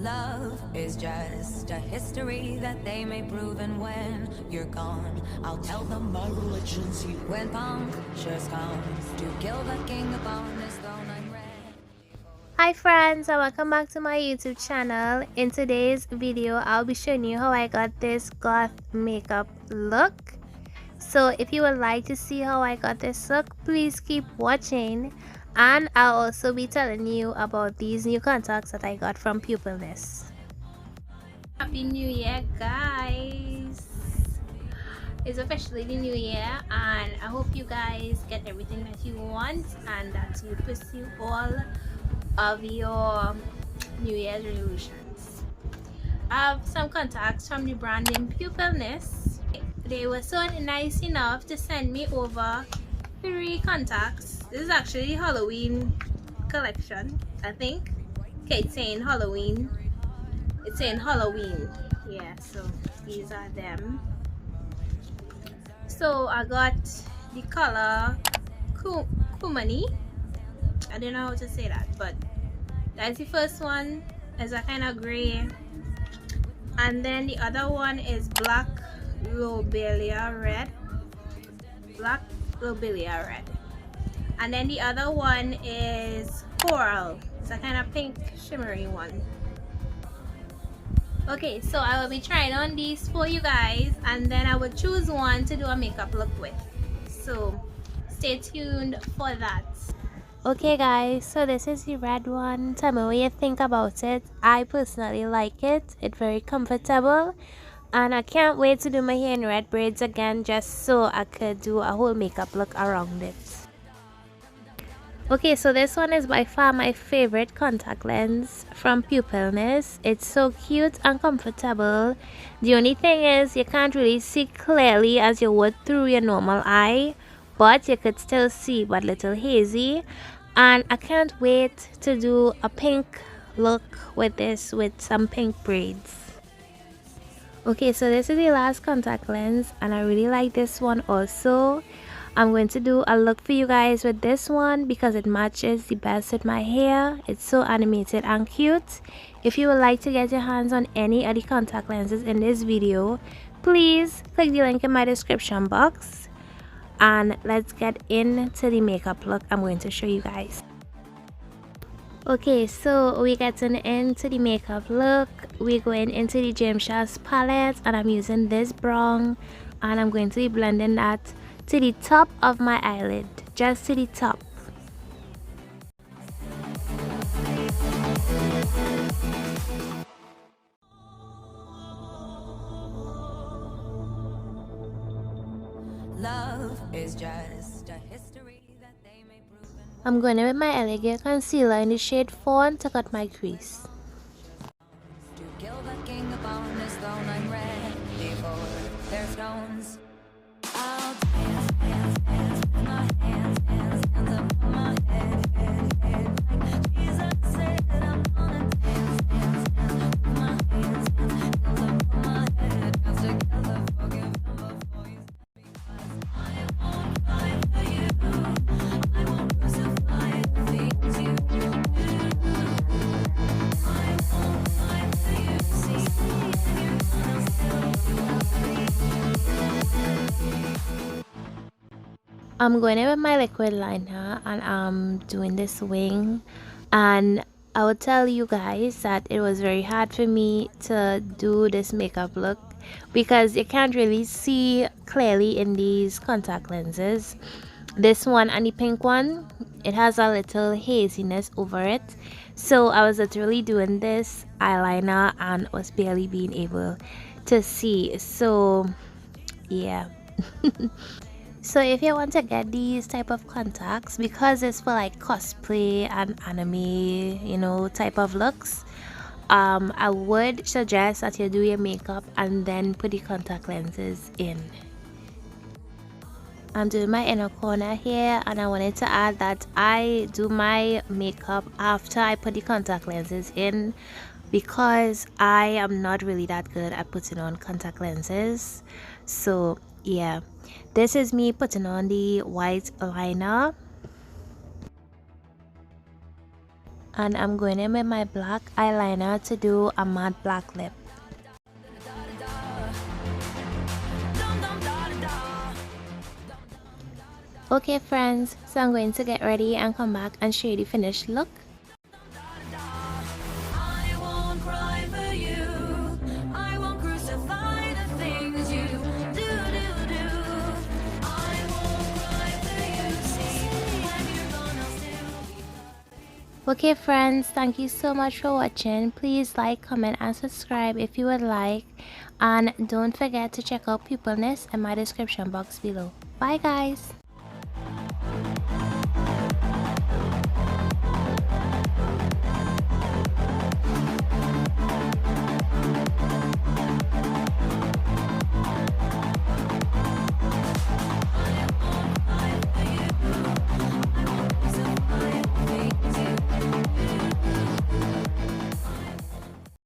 Love is just a history that they may prove, and when you're gone, I'll tell them my religion's you. When punctures comes to kill the king upon his throne, I'm ready. Hi friends, and welcome back to my YouTube channel. In today's video, I'll be showing you how I got this goth makeup look. So if you would like to see how I got this look, please keep watching. And I'll also be telling you about these new contacts that I got from Pupilness. Happy New Year, guys! It's officially the new year, and I hope you guys get everything that you want and that you pursue all of your New Year's resolutions. I have some contacts from the brand name Pupilness. They were so nice enough to send me over 3 contacts. This is actually Halloween collection, I think. Okay, it's saying Halloween. It's saying Halloween. Yeah, so these are them. So I got the color Kumani. I don't know how to say that, but that's the first one. It's a kind of gray, and then the other one is black lobelia red. Black lobelia red. And then the other one is coral. It's a kind of pink shimmery one. Okay, so I will be trying on these for you guys, and then I will choose one to do a makeup look with. So stay tuned for that. Okay guys, so this is the red one. Tell me what you think about it. I personally like it. It's very comfortable, and I can't wait to do my hair in red braids again, just so I could do a whole makeup look around it. Okay, so this one is by far my favorite contact lens from Pupilness. It's so cute and comfortable. The only thing is you can't really see clearly as you would through your normal eye, but you could still see but little hazy. And I can't wait to do a pink look with this with some pink braids. Okay, so this is the last contact lens, and I really like this one also. I'm going to do a look for you guys with this one because it matches the best with my hair. It's so animated and cute. If you would like to get your hands on any of the contact lenses in this video, please click the link in my description box, and let's get into the makeup look I'm going to show you guys. Okay, so we're getting into the makeup look. We're going into the Jamesha's palette, and I'm using this brown, and I'm going to be blending that to the top of my eyelid, just to the top. Love is just a history that they may prove. I'm going in with my Elegant concealer in the shade Fawn to cut my crease. To kill the king upon his throne, I'm ready for their stones. I'll dance, dance, dance with my hands, hands, hands up on my head, head, head. Like Jesus said, I'm gonna dance, dance, dance with my hands, hands, hands up on my head. Dance together, forgive him before you because I won't fight for you. I won't crucify the things you do. I won't fight for you. See, you're gonna still love me. I'm going in with my liquid liner, and I'm doing this wing, and I will tell you guys that it was very hard for me to do this makeup look because you can't really see clearly in these contact lenses. This one and the pink one, it has a little haziness over it, so I was literally doing this eyeliner and was barely being able to see. So yeah. So if you want to get these type of contacts, because it's for like cosplay and anime, you know, type of looks, I would suggest that you do your makeup and then put the contact lenses in. I'm doing my inner corner here, and I wanted to add that I do my makeup after I put the contact lenses in because I am not really that good at putting on contact lenses. So yeah, this is me putting on the white liner. And I'm going in with my black eyeliner to do a matte black lip. Okay friends, so I'm going to get ready and come back and show you the finished look. I won't cry for you. I won't crucify the things you do. I won't cry for you. See, when you're gone, I'll still be. Okay friends, thank you so much for watching. Please like, comment and subscribe if you would like. And don't forget to check out Pupilness in my description box below. Bye guys!